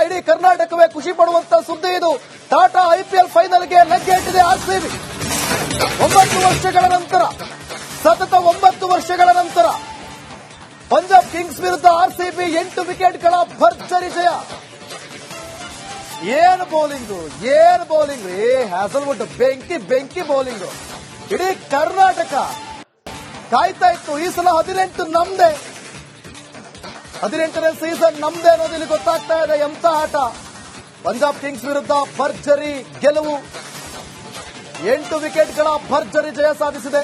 ಇಡೀ ಕರ್ನಾಟಕವೇ ಖುಷಿ ಪಡುವಂತ ಸುದ್ದಿ ಇದು. ಟಾಟಾ ಐಪಿಎಲ್ ಫೈನಲ್ಗೆ ಲಗ್ಗೆ ಇಟ್ಟಿದೆ ಆರ್ಸಿಬಿ. 9 ವರ್ಷಗಳ ನಂತರ, ಸತತ 9 ವರ್ಷಗಳ ನಂತರ ಪಂಜಾಬ್ ಕಿಂಗ್ಸ್ ವಿರುದ್ಧ ಆರ್ಸಿಬಿ 8 ವಿಕೆಟ್ಗಳ ಭರ್ಜರಿ ಜಯ. ಏನು ಬೌಲಿಂಗ್ ರೀ ಹ್ಯಾಸಲ್ವುಡ್, ಬೆಂಕಿ ಬೌಲಿಂಗ್. ಇಡೀ ಕರ್ನಾಟಕ ಕಾಯ್ತಾ ಇತ್ತು. ಈ ಸಲ 18 ನಮ್ದೇ, 18ನೇ ಸೀಸನ್ ನಮ್ದೇ ಅನ್ನೋದು ಇಲ್ಲಿ ಗೊತ್ತಾಗ್ತಾ ಇದೆ. ಎಂತ ಆಟ! ಪಂಜಾಬ್ ಕಿಂಗ್ಸ್ ವಿರುದ್ಧ ಭರ್ಜರಿ ಗೆಲುವು, 8 ವಿಕೆಟ್ಗಳ ಭರ್ಜರಿ ಜಯ ಸಾಧಿಸಿದೆ.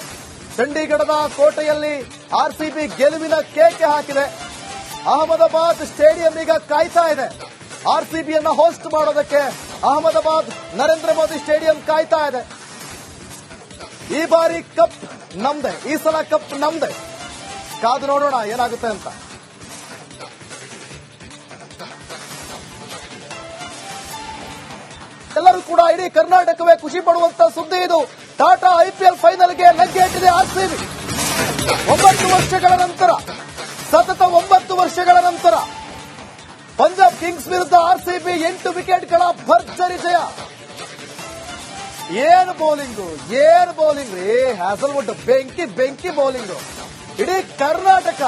ಚಂಡೀಗಢದ ಕೋಟೆಯಲ್ಲಿ ಆರ್ಸಿಬಿ ಗೆಲುವಿನ ಕೇಕೆ ಹಾಕಿದೆ. ಅಹಮದಾಬಾದ್ ಸ್ಟೇಡಿಯಂ ಈಗ ಕಾಯ್ತಾ ಇದೆ ಆರ್ಸಿಬಿಯನ್ನ ಹೋಸ್ಟ್ ಮಾಡೋದಕ್ಕೆ. ಅಹಮದಾಬಾದ್ ನರೇಂದ್ರ ಮೋದಿ ಸ್ಟೇಡಿಯಂ ಕಾಯ್ತಾ ಇದೆ. ಈ ಬಾರಿ ಕಪ್ ನಮ್ದೆ, ಈ ಸಲ ಕಪ್ ನಮ್ದೆ. ಕಾದು ನೋಡೋಣ ಏನಾಗುತ್ತೆ ಅಂತ. ಎಲ್ಲರೂ ಕೂಡ ಇಡೀ ಕರ್ನಾಟಕವೇ ಖುಷಿ ಪಡುವಂತ ಸುದ್ದಿ ಇದು. ಟಾಟಾ ಐಪಿಎಲ್ ಫೈನಲ್ಗೆ ಲಗ್ಗೆ ಇಟ್ಟಿದೆ ಆರ್ಸಿಬಿ. 9 ವರ್ಷಗಳ ನಂತರ, ಸತತ 9 ವರ್ಷಗಳ ನಂತರ ಪಂಜಾಬ್ ಕಿಂಗ್ಸ್ ವಿರುದ್ಧ ಆರ್ಸಿಬಿ 8 ವಿಕೆಟ್ಗಳ ಭರ್ಜರಿ ಜಯ. ಏನು ಬೌಲಿಂಗ್ ರೀ ಹ್ಯಾಸಲ್ವುಡ್, ಬೆಂಕಿ ಬೌಲಿಂಗ್. ಇಡೀ ಕರ್ನಾಟಕ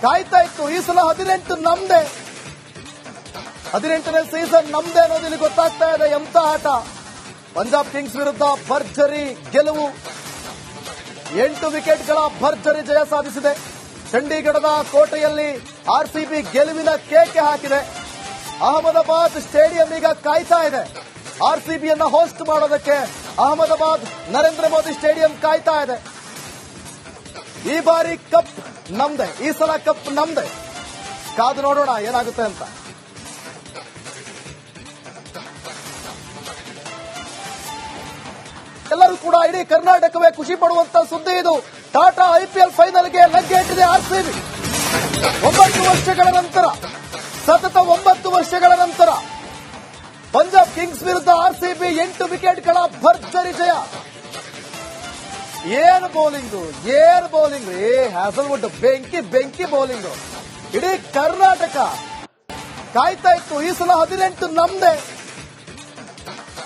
ಕಾಯ್ತಾ ಇತ್ತು. ಈ ಸಲ 18 ನಮ್ದೇ, 18ನೇ ಸೀಸನ್ ನಮ್ದೇ ಅನ್ನೋದು ಇಲ್ಲಿ ಗೊತ್ತಾಗ್ತಾ ಇದೆ. ಎಂತ ಆಟ! ಪಂಜಾಬ್ ಕಿಂಗ್ಸ್ ವಿರುದ್ಧ ಭರ್ಜರಿ ಗೆಲುವು, 8 ವಿಕೆಟ್ಗಳ ಭರ್ಜರಿ ಜಯ ಸಾಧಿಸಿದೆ. ಚಂಡೀಗಢದ ಕೋಟೆಯಲ್ಲಿ ಆರ್ಸಿಬಿ ಗೆಲುವಿನ ಕೇಕೆ ಹಾಕಿದೆ. ಅಹಮದಾಬಾದ್ ಸ್ಟೇಡಿಯಂ ಈಗ ಕಾಯ್ತಾ ಇದೆ ಆರ್ಸಿಬಿಯನ್ನ ಹೋಸ್ಟ್ ಮಾಡೋದಕ್ಕೆ. ಅಹಮದಾಬಾದ್ ನರೇಂದ್ರ ಮೋದಿ ಸ್ಟೇಡಿಯಂ ಕಾಯ್ತಾ ಇದೆ. ಈ ಬಾರಿ ಕಪ್ ನಮ್ದೆ, ಈ ಸಲ ಕಪ್ ನಮ್ದೆ. ಕಾದು ನೋಡೋಣ ಏನಾಗುತ್ತೆ ಅಂತ. ಎಲ್ಲರೂ ಕೂಡ ಇಡೀ ಕರ್ನಾಟಕವೇ ಖುಷಿ ಪಡುವಂತ ಸುದ್ದಿ ಇದು. ಟಾಟಾ ಐಪಿಎಲ್ ಫೈನಲ್ಗೆ ಲಗ್ಗೆ ಇಟ್ಟಿದೆ ಆರ್ಸಿಬಿ. 9 ವರ್ಷಗಳ ನಂತರ, ಸತತ 9 ವರ್ಷಗಳ ನಂತರ ಪಂಜಾಬ್ ಕಿಂಗ್ಸ್ ವಿರುದ್ಧ ಆರ್ಸಿಬಿ 8 ವಿಕೆಟ್ಗಳ ಭರ್ಜರಿ ಜಯ. ಏನು ಬೌಲಿಂಗ್ ರೀ ಹ್ಯಾಸಲ್ವುಡ್, ಬೆಂಕಿ ಬೌಲಿಂಗ್. ಇಡೀ ಕರ್ನಾಟಕ ಕಾಯ್ತಾ ಇತ್ತು. ಈ ಸಲ 18 ನಮ್ದೇ,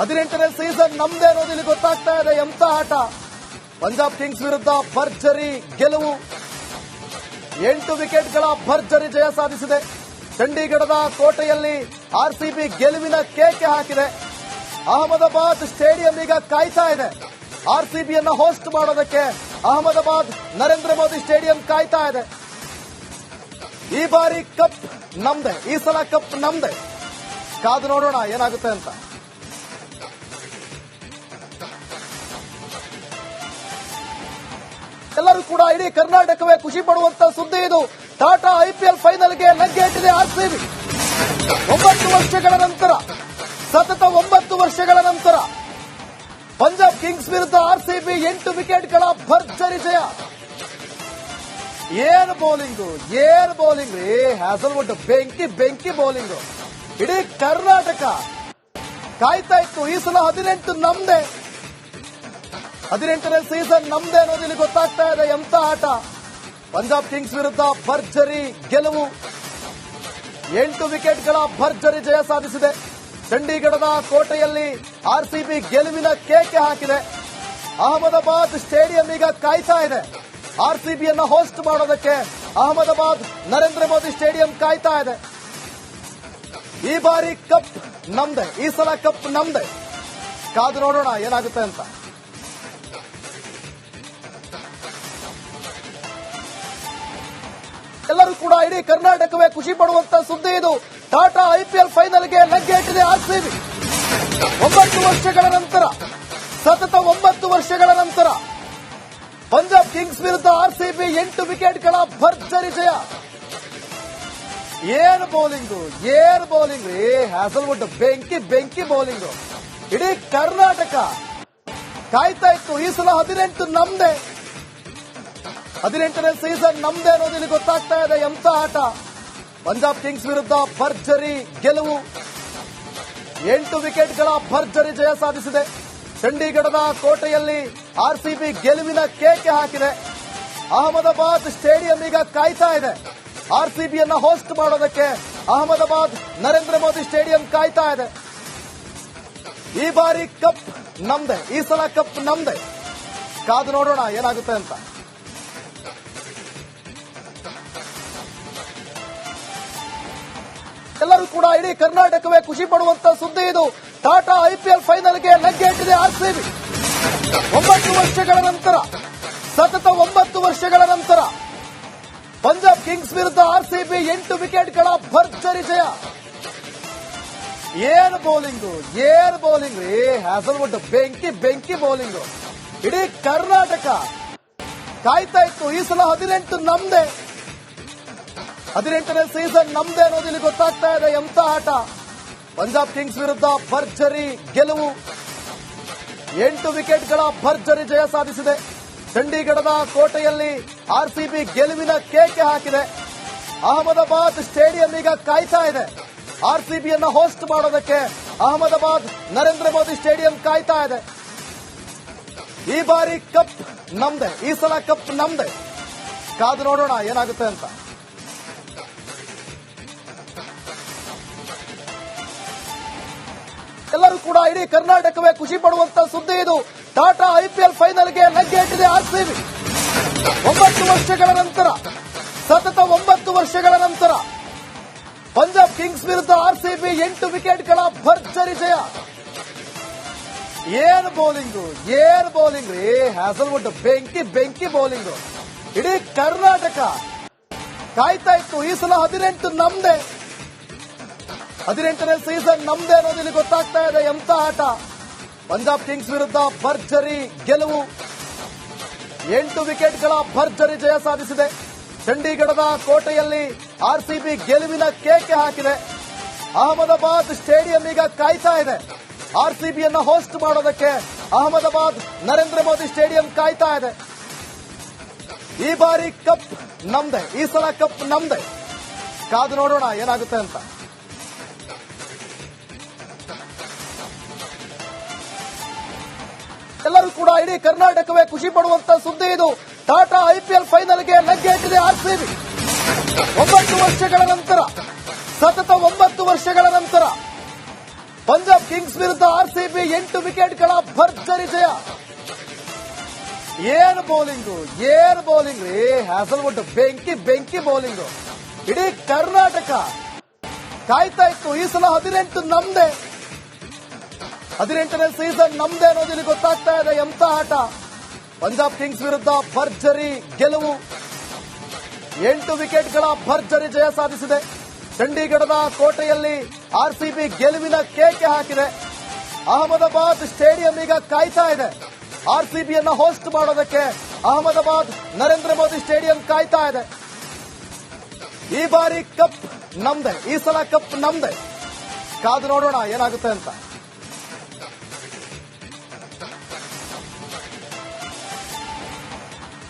18ನೇ ಸೀಸನ್ ನಮ್ದೇ ಅನ್ನೋದು ಇಲ್ಲಿ ಗೊತ್ತಾಗ್ತಾ ಇದೆ. ಎಂತ ಆಟ! ಪಂಜಾಬ್ ಕಿಂಗ್ಸ್ ವಿರುದ್ಧ ಭರ್ಜರಿ ಗೆಲುವು, 8 ವಿಕೆಟ್ಗಳ ಭರ್ಜರಿ ಜಯ ಸಾಧಿಸಿದೆ. ಚಂಡೀಗಢದ ಕೋಟೆಯಲ್ಲಿ ಆರ್ಸಿಬಿ ಗೆಲುವಿನ ಕೇಕೆ ಹಾಕಿದೆ. ಅಹಮದಾಬಾದ್ ಸ್ಟೇಡಿಯಂ ಈಗ ಕಾಯ್ತಾ ಇದೆ ಆರ್ಸಿಬಿಯನ್ನ ಹೋಸ್ಟ್ ಮಾಡೋದಕ್ಕೆ. ಅಹಮದಾಬಾದ್ ನರೇಂದ್ರ ಮೋದಿ ಸ್ಟೇಡಿಯಂ ಕಾಯ್ತಾ ಇದೆ. ಈ ಬಾರಿ ಕಪ್ ನಮ್ದೆ, ಈ ಸಲ ಕಪ್ ನಮ್ದೆ. ಕಾದು ನೋಡೋಣ ಏನಾಗುತ್ತೆ ಅಂತ. ಎಲ್ಲರೂ ಕೂಡ ಇಡೀ ಕರ್ನಾಟಕವೇ ಖುಷಿ ಪಡುವಂತ ಸುದ್ದಿ ಇದು. ಟಾಟಾ ಐಪಿಎಲ್ ಫೈನಲ್ಗೆ ಲಗ್ಗೆ ಇಟ್ಟಿದೆ ಆರ್ಸಿಬಿ. 9 ವರ್ಷಗಳ ನಂತರ, ಸತತ 9 ವರ್ಷಗಳ ನಂತರ ಪಂಜಾಬ್ ಕಿಂಗ್ಸ್ ವಿರುದ್ಧ ಆರ್ಸಿಬಿ 8 ವಿಕೆಟ್ಗಳ ಭರ್ಜರಿ ಜಯ. ಏನು ಬೌಲಿಂಗ್ ರೀ ಹ್ಯಾಸಲ್ವುಡ್, ಬೆಂಕಿ ಬೌಲಿಂಗ್. ಇಡೀ ಕರ್ನಾಟಕ ಕಾಯ್ತಾ ಇತ್ತು. ಈ ಸಲ 18 ನಮ್ದೇ, 18ನೇ ಸೀಸನ್ ನಮ್ದೇ ಅನ್ನೋದು ಇಲ್ಲಿ ಗೊತ್ತಾಗ್ತಾ ಇದೆ. ಎಂತ ಆಟ! ಪಂಜಾಬ್ ಕಿಂಗ್ಸ್ ವಿರುದ್ಧ ಭರ್ಜರಿ ಗೆಲುವು, 8 ವಿಕೆಟ್ಗಳ ಭರ್ಜರಿ ಜಯ ಸಾಧಿಸಿದೆ. ಚಂಡೀಗಢದ ಕೋಟೆಯಲ್ಲಿ ಆರ್ಸಿಬಿ ಗೆಲುವಿನ ಕೇಕೆ ಹಾಕಿದೆ. ಅಹಮದಾಬಾದ್ ಸ್ಟೇಡಿಯಂ ಈಗ ಕಾಯ್ತಾ ಇದೆ ಆರ್ಸಿಬಿಯನ್ನ ಹೋಸ್ಟ್ ಮಾಡೋದಕ್ಕೆ. ಅಹಮದಾಬಾದ್ ನರೇಂದ್ರ ಮೋದಿ ಸ್ಟೇಡಿಯಂ ಕಾಯ್ತಾ ಇದೆ. ಈ ಬಾರಿ ಕಪ್ ನಮ್ದೆ, ಈ ಸಲ ಕಪ್ ನಮ್ದೆ. ಕಾದು ನೋಡೋಣ ಏನಾಗುತ್ತೆ ಅಂತ. ಎಲ್ಲರೂ ಕೂಡ ಇಡೀ ಕರ್ನಾಟಕವೇ ಖುಷಿ ಪಡುವಂತ ಸುದ್ದಿ ಇದು. ಟಾಟಾ ಐಪಿಎಲ್ ಫೈನಲ್ಗೆ ಲಗ್ಗೆ ಇಟ್ಟಿದೆ ಆರ್ಸಿಬಿ. 9 ವರ್ಷಗಳ ನಂತರ, ಸತತ 9 ವರ್ಷಗಳ ನಂತರ ಪಂಜಾಬ್ ಕಿಂಗ್ಸ್ ವಿರುದ್ಧ ಆರ್ಸಿಬಿ 8 ವಿಕೆಟ್ಗಳ ಭರ್ಜರಿ ಜಯ. ಏನು ಬೌಲಿಂಗ್ ರೀ ಹ್ಯಾಸಲ್ವುಡ್, ಬೆಂಕಿ ಬೌಲಿಂಗ್. ಇಡೀ ಕರ್ನಾಟಕ ಕಾಯ್ತಾ ಇತ್ತು. ಈ ಸಲ 18 ನಮ್ದೇ, 18ನೇ ಸೀಸನ್ ನಮ್ದೇ ಅನ್ನೋದು ಇಲ್ಲಿ ಗೊತ್ತಾಗ್ತಾ ಇದೆ. ಎಂತ ಆಟ! ಪಂಜಾಬ್ ಕಿಂಗ್ಸ್ ವಿರುದ್ಧ ಭರ್ಜರಿ ಗೆಲುವು, 8 ವಿಕೆಟ್ಗಳ ಭರ್ಜರಿ ಜಯ ಸಾಧಿಸಿದೆ. ಚಂಡೀಗಢದ ಕೋಟೆಯಲ್ಲಿ ಆರ್ಸಿಬಿ ಗೆಲುವಿನ ಕೇಕೆ ಹಾಕಿದೆ. ಅಹಮದಾಬಾದ್ ಸ್ಟೇಡಿಯಂ ಈಗ ಕಾಯ್ತಾ ಇದೆ ಆರ್ಸಿಬಿಯನ್ನ ಹೋಸ್ಟ್ ಮಾಡೋದಕ್ಕೆ. ಅಹಮದಾಬಾದ್ ನರೇಂದ್ರ ಮೋದಿ ಸ್ಟೇಡಿಯಂ ಕಾಯ್ತಾ ಇದೆ. ಈ ಬಾರಿ ಕಪ್ ನಮ್ದೆ, ಈ ಸಲ ಕಪ್ ನಮ್ದೆ. ಕಾದು ನೋಡೋಣ ಏನಾಗುತ್ತೆ ಅಂತ. ಎಲ್ಲರೂ ಕೂಡ ಇಡೀ ಕರ್ನಾಟಕವೇ ಖುಷಿ ಪಡುವಂತ ಸುದ್ದಿ ಇದು. ಟಾಟಾ ಐಪಿಎಲ್ ಫೈನಲ್ಗೆ ಲಗ್ಗೆ ಇಟ್ಟಿದೆ ಆರ್ಸಿಬಿ. 9 ವರ್ಷಗಳ ನಂತರ, ಸತತ 9 ವರ್ಷಗಳ ನಂತರ ಪಂಜಾಬ್ ಕಿಂಗ್ಸ್ ವಿರುದ್ಧ ಆರ್ಸಿಬಿ 8 ವಿಕೆಟ್ಗಳ ಭರ್ಜರಿ ಜಯ. ಏನು ಬೌಲಿಂಗು ರೀ ಹ್ಯಾಸಲ್ವುಡ್, ಬೆಂಕಿ ಬೌಲಿಂಗು. ಇಡೀ ಕರ್ನಾಟಕ ಕಾಯ್ತಾ ಇತ್ತು. ಈ ಸಲ 18 ನಮ್ದೆ, 18ನೇ ಸೀಸನ್ ನಮ್ದೆ ಅನ್ನೋದು ಇಲ್ಲಿ ಗೊತ್ತಾಗ್ತಾ ಇದೆ. ಎಂತ ಆಟ. ಪಂಜಾಬ್ ಕಿಂಗ್ಸ್ ವಿರುದ್ಧ ಭರ್ಜರಿ ಗೆಲುವು, 8 ವಿಕೆಟ್ಗಳ ಭರ್ಜರಿ ಜಯ ಸಾಧಿಸಿದೆ. ಚಂಡೀಗಢದ ಕೋಟೆಯಲ್ಲಿ ಆರ್ಸಿಬಿ ಗೆಲುವಿನ ಕೇಕೆ ಹಾಕಿದೆ. ಅಹಮದಾಬಾದ್ ಸ್ಟೇಡಿಯಂ ಈಗ ಕಾಯ್ತಾ ಇದೆ. ಆರ್ಸಿಬಿಯನ್ನ ಹೋಸ್ಟ್ ಮಾಡೋದಕ್ಕೆ ಅಹಮದಾಬಾದ್ ನರೇಂದ್ರ ಮೋದಿ ಸ್ಟೇಡಿಯಂ ಕಾಯ್ತಾ ಇದೆ. ಈ ಬಾರಿ ಕಪ್ ನಮ್ದೆ, ಈ ಸಲ ಕಪ್ ನಮ್ದೆ. ಕಾದು ನೋಡೋಣ ಏನಾಗುತ್ತೆ ಅಂತ. ಎಲ್ಲರೂ ಕೂಡ ಇಡೀ ಕರ್ನಾಟಕವೇ ಖುಷಿ ಪಡುವಂತ ಸುದ್ದಿ ಇದು. ಟಾಟಾ ಐಪಿಎಲ್ ಫೈನಲ್ಗೆ ಲಗ್ಗೆ ಇಟ್ಟಿದೆ ಆರ್ಸಿಬಿ. 9 ವರ್ಷಗಳ ನಂತರ, ಸತತ 9 ವರ್ಷಗಳ ನಂತರ ಪಂಜಾಬ್ ಕಿಂಗ್ಸ್ ವಿರುದ್ಧ ಆರ್ಸಿಬಿ 8 ವಿಕೆಟ್ಗಳ ಭರ್ಜರಿ ಜಯ. ಏನು ಬೌಲಿಂಗು ರೀ ಹ್ಯಾಸಲ್ವುಡ್, ಬೆಂಕಿ ಬೌಲಿಂಗು. ಇಡೀ ಕರ್ನಾಟಕ ಕಾಯ್ತಾ ಇತ್ತು. ಈ ಸಲ 18 ನಮ್ದೆ, 18ನೇ ಸೀಸನ್ ನಮ್ದೆ ಅನ್ನೋದು ಇಲ್ಲಿ ಗೊತ್ತಾಗ್ತಾ ಇದೆ. ಎಂತ ಆಟ. ಪಂಜಾಬ್ ಕಿಂಗ್ಸ್ ವಿರುದ್ಧ ಭರ್ಜರಿ ಗೆಲುವು, 8 ವಿಕೆಟ್ಗಳ ಭರ್ಜರಿ ಜಯ ಸಾಧಿಸಿದೆ. ಚಂಡೀಗಢದ ಕೋಟೆಯಲ್ಲಿ ಆರ್ಸಿಬಿ ಗೆಲುವಿನ ಕೇಕೆ ಹಾಕಿದೆ. ಅಹಮದಾಬಾದ್ ಸ್ಟೇಡಿಯಂ ಈಗ ಕಾಯ್ತಾ ಇದೆ. ಆರ್ಸಿಬಿಯನ್ನ ಹೋಸ್ಟ್ ಮಾಡೋದಕ್ಕೆ ಅಹಮದಾಬಾದ್ ನರೇಂದ್ರ ಮೋದಿ ಸ್ಟೇಡಿಯಂ ಕಾಯ್ತಾ ಇದೆ. ಈ ಬಾರಿ ಕಪ್ ನಮ್ದೆ, ಈ ಸಲ ಕಪ್ ನಮ್ದೆ. ಕಾದು ನೋಡೋಣ ಏನಾಗುತ್ತೆ ಅಂತ. ಎಲ್ಲರೂ ಕೂಡ ಇಡೀ ಕರ್ನಾಟಕವೇ ಖುಷಿ ಪಡುವಂತ ಸುದ್ದಿ ಇದು. ಟಾಟಾ ಐಪಿಎಲ್ ಫೈನಲ್ಗೆ ಲಗ್ಗೆ ಇಟ್ಟಿದೆ ಆರ್ಸಿಬಿ. 9 ವರ್ಷಗಳ ನಂತರ, ಸತತ 9 ವರ್ಷಗಳ ನಂತರ ಪಂಜಾಬ್ ಕಿಂಗ್ಸ್ ವಿರುದ್ಧ ಆರ್ಸಿಬಿ 8 ವಿಕೆಟ್ಗಳ ಭರ್ಜರಿ ಜಯ. ಏನು ಬೌಲಿಂಗು ರೀ ಹ್ಯಾಸಲ್ವುಡ್, ಬೆಂಕಿ ಬೌಲಿಂಗು. ಇಡೀ ಕರ್ನಾಟಕ ಕಾಯ್ತಾ ಇತ್ತು. ಈ ಸಲ 18 ನಮ್ದೆ, 18ನೇ ಸೀಸನ್ ನಮ್ದೆ ಅನ್ನೋದು ಇಲ್ಲಿ ಗೊತ್ತಾಗ್ತಾ ಇದೆ. ಎಂತ ಆಟ. ಪಂಜಾಬ್ ಕಿಂಗ್ಸ್ ವಿರುದ್ಧ ಭರ್ಜರಿ ಗೆಲುವು, 8 ವಿಕೆಟ್ಗಳ ಭರ್ಜರಿ ಜಯ ಸಾಧಿಸಿದೆ. ಚಂಡೀಗಢದ ಕೋಟೆಯಲ್ಲಿ ಆರ್ಸಿಬಿ ಗೆಲುವಿನ ಕೇಕೆ ಹಾಕಿದೆ. ಅಹಮದಾಬಾದ್ ಸ್ಟೇಡಿಯಂ ಈಗ ಕಾಯ್ತಾ ಇದೆ. ಆರ್ಸಿಬಿಯನ್ನ ಹೋಸ್ಟ್ ಮಾಡೋದಕ್ಕೆ ಅಹಮದಾಬಾದ್ ನರೇಂದ್ರ ಮೋದಿ ಸ್ಟೇಡಿಯಂ ಕಾಯ್ತಾ ಇದೆ. ಈ ಬಾರಿ ಕಪ್ ನಮ್ದೆ, ಈ ಸಲ ಕಪ್ ನಮ್ದೆ. ಕಾದು ನೋಡೋಣ ಏನಾಗುತ್ತೆ ಅಂತ.